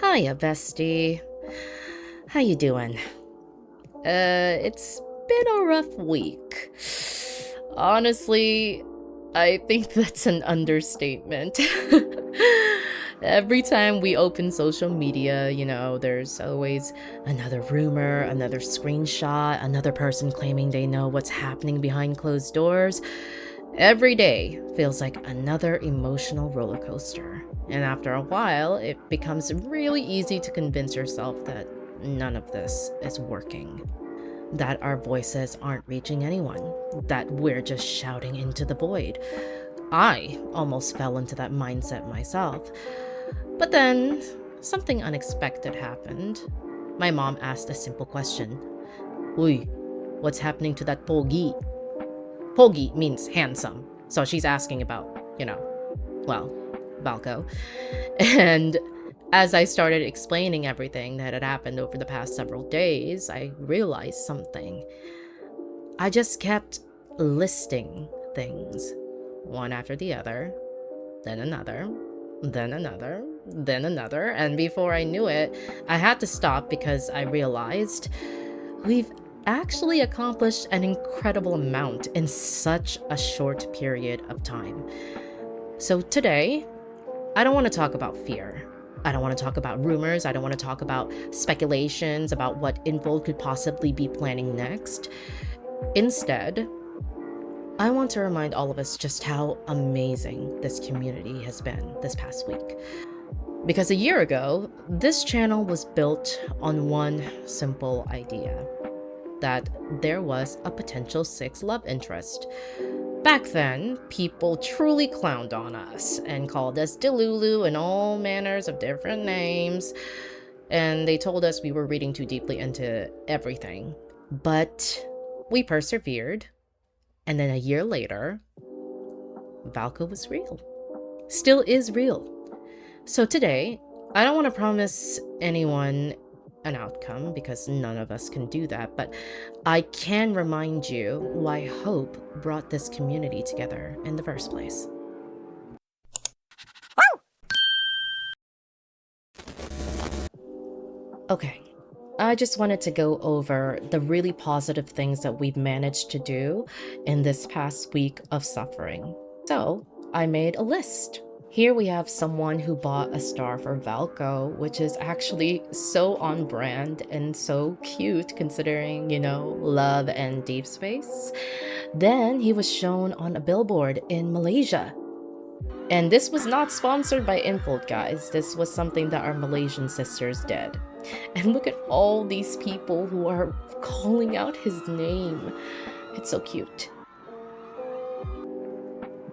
Hiya, bestie. How you doing? It's been a rough week. Honestly, I think that's an understatement. Every time we open social media, there's always another rumor, another screenshot, another person claiming they know what's happening behind closed doors. Every day feels like another emotional roller coaster. And after a while, it becomes really easy to convince yourself that none of this is working, that our voices aren't reaching anyone, that we're just shouting into the void. I almost fell into that mindset myself. But then, something unexpected happened. My mom asked a simple question. Uy, what's happening to that pogi? Pogi means handsome. So she's asking about, well, Valko. And as I started explaining everything that had happened over the past several days, I realized something. I just kept listing things, one after the other, then another, then another, then another, and before I knew it, I had to stop because I realized we've actually accomplished an incredible amount in such a short period of time. So today, I don't want to talk about fear. I don't want to talk about rumors. I don't want to talk about speculations about what Infold could possibly be planning next. Instead, I want to remind all of us just how amazing this community has been this past week. Because a year ago, this channel was built on one simple idea: that there was a potential sixth love interest. Back then, people truly clowned on us and called us Delulu and all manners of different names, and they told us we were reading too deeply into everything. But we persevered, and then a year later, Valko was real. Still is real. So today, I don't want to promise anyone an outcome because none of us can do that, but I can remind you why hope brought this community together in the first place. Okay, I just wanted to go over the really positive things that we've managed to do in this past week of suffering. So I made a list. Here we have someone who bought a star for Valko, which is actually so on brand and so cute considering, love and Deepspace. Then he was shown on a billboard in Malaysia. And this was not sponsored by Infold, guys. This was something that our Malaysian sisters did. And look at all these people who are calling out his name. It's so cute.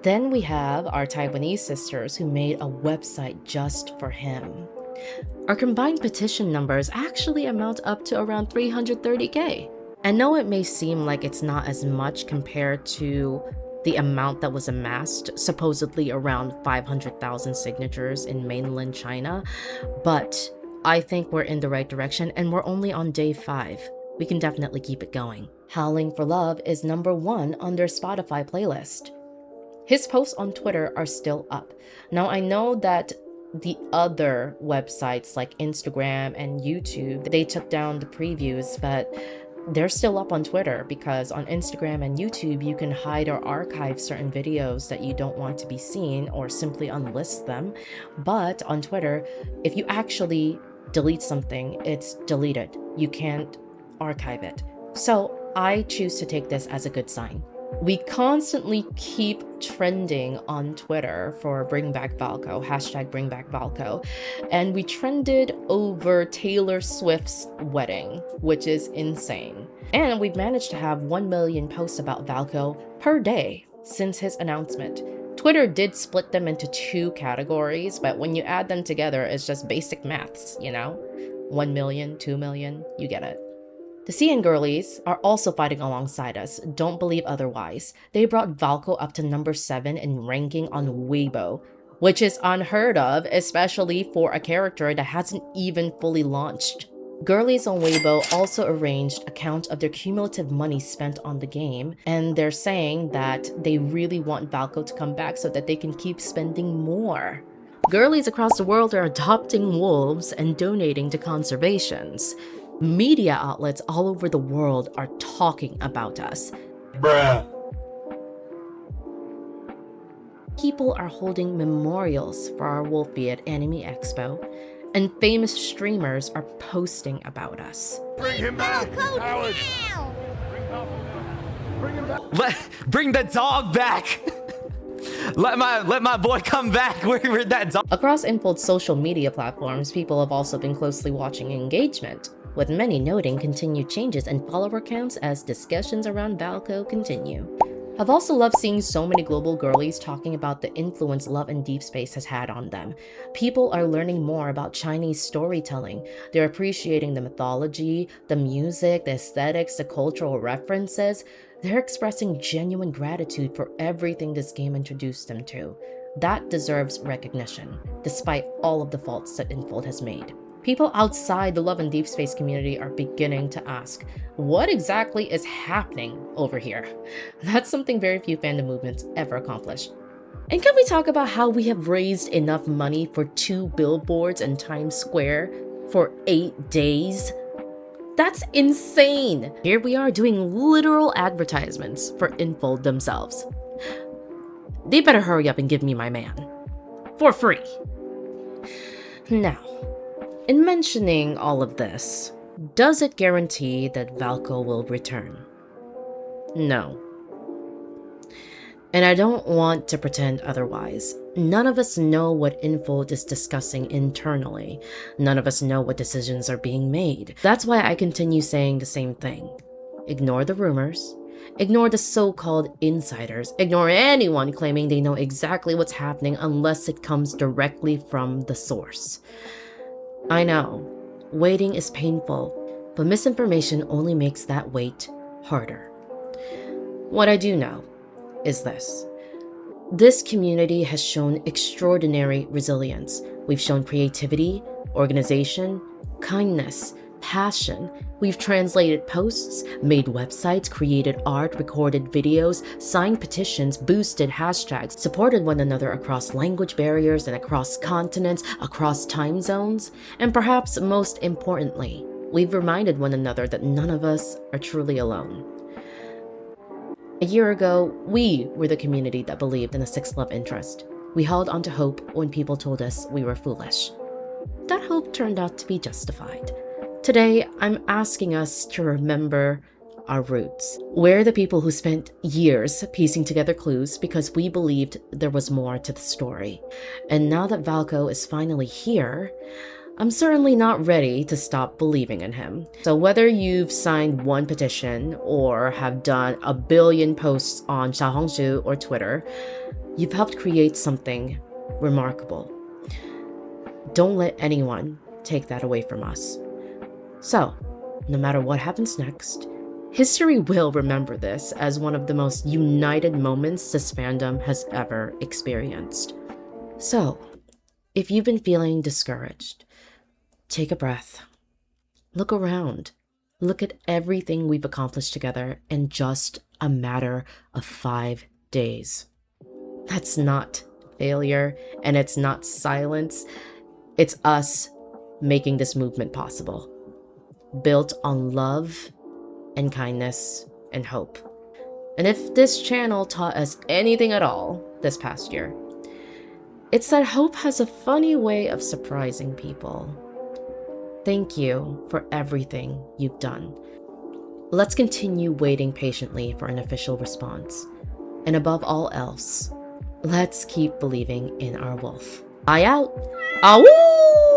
Then we have our Taiwanese sisters who made a website just for him. Our combined petition numbers actually amount up to around 330k. And though it may seem like it's not as much compared to the amount that was amassed, supposedly around 500,000 signatures in mainland China, but I think we're in the right direction and we're only on day 5. We can definitely keep it going. Howling for Love is #1 on their Spotify playlist. His posts on Twitter are still up. Now I know that the other websites like Instagram and YouTube, they took down the previews, but they're still up on Twitter because on Instagram and YouTube, you can hide or archive certain videos that you don't want to be seen or simply unlist them. But on Twitter, if you actually delete something, it's deleted. You can't archive it. So I choose to take this as a good sign. We constantly keep trending on Twitter for Bring Back Valko, hashtag Bring Back Valko, and we trended over Taylor Swift's wedding, which is insane. And we've managed to have 1 million posts about Valko per day since his announcement. Twitter did split them into 2 categories, but when you add them together, it's just basic maths, 1 million, 2 million, you get it. The CN girlies are also fighting alongside us, don't believe otherwise. They brought Valko up to #7 in ranking on Weibo, which is unheard of, especially for a character that hasn't even fully launched. Girlies on Weibo also arranged a count of their cumulative money spent on the game, and they're saying that they really want Valko to come back so that they can keep spending more. Girlies across the world are adopting wolves and donating to conservations. Media outlets all over the world are talking about us. Bruh. People are holding memorials for our Wolfie at Anime Expo, and famous streamers are posting about us. Bring him back, Howard. Bring him back. Bring the dog back. Let my boy come back. Where'd that dog? Across Infold's social media platforms, people have also been closely watching engagement, with many noting continued changes in follower counts as discussions around Valko continue. I've also loved seeing so many global girlies talking about the influence Love and Deepspace has had on them. People are learning more about Chinese storytelling. They're appreciating the mythology, the music, the aesthetics, the cultural references. They're expressing genuine gratitude for everything this game introduced them to. That deserves recognition, despite all of the faults that Infold has made. People outside the Love and Deepspace community are beginning to ask, what exactly is happening over here? That's something very few fandom movements ever accomplish. And can we talk about how we have raised enough money for 2 billboards in Times Square for 8 days? That's insane! Here we are doing literal advertisements for Infold themselves. They better hurry up and give me my man. For free. Now, in mentioning all of this, does it guarantee that Valko will return? No. And I don't want to pretend otherwise. None of us know what Infold is discussing internally. None of us know what decisions are being made. That's why I continue saying the same thing. Ignore the rumors. Ignore the so-called insiders. Ignore anyone claiming they know exactly what's happening unless it comes directly from the source. I know, waiting is painful, but misinformation only makes that wait harder. What I do know is this. This community has shown extraordinary resilience. We've shown creativity, organization, kindness, passion. We've translated posts, made websites, created art, recorded videos, signed petitions, boosted hashtags, supported one another across language barriers and across continents, across time zones, and perhaps most importantly, we've reminded one another that none of us are truly alone. A year ago, we were the community that believed in a sixth love interest. We held onto hope when people told us we were foolish. That hope turned out to be justified. Today, I'm asking us to remember our roots. We're the people who spent years piecing together clues because we believed there was more to the story. And now that Valko is finally here, I'm certainly not ready to stop believing in him. So whether you've signed 1 petition or have done 1 billion posts on Xiaohongshu or Twitter, you've helped create something remarkable. Don't let anyone take that away from us. So, no matter what happens next, history will remember this as one of the most united moments this fandom has ever experienced. So, if you've been feeling discouraged, take a breath. Look around. Look at everything we've accomplished together in just a matter of 5 days. That's not failure, and it's not silence. It's us making this movement possible. Built on love and kindness and hope. And if this channel taught us anything at all this past year, it's that hope has a funny way of surprising people. Thank you for everything you've done. Let's continue waiting patiently for an official response. And above all else, let's keep believing in our wolf. Eye out! Awoo!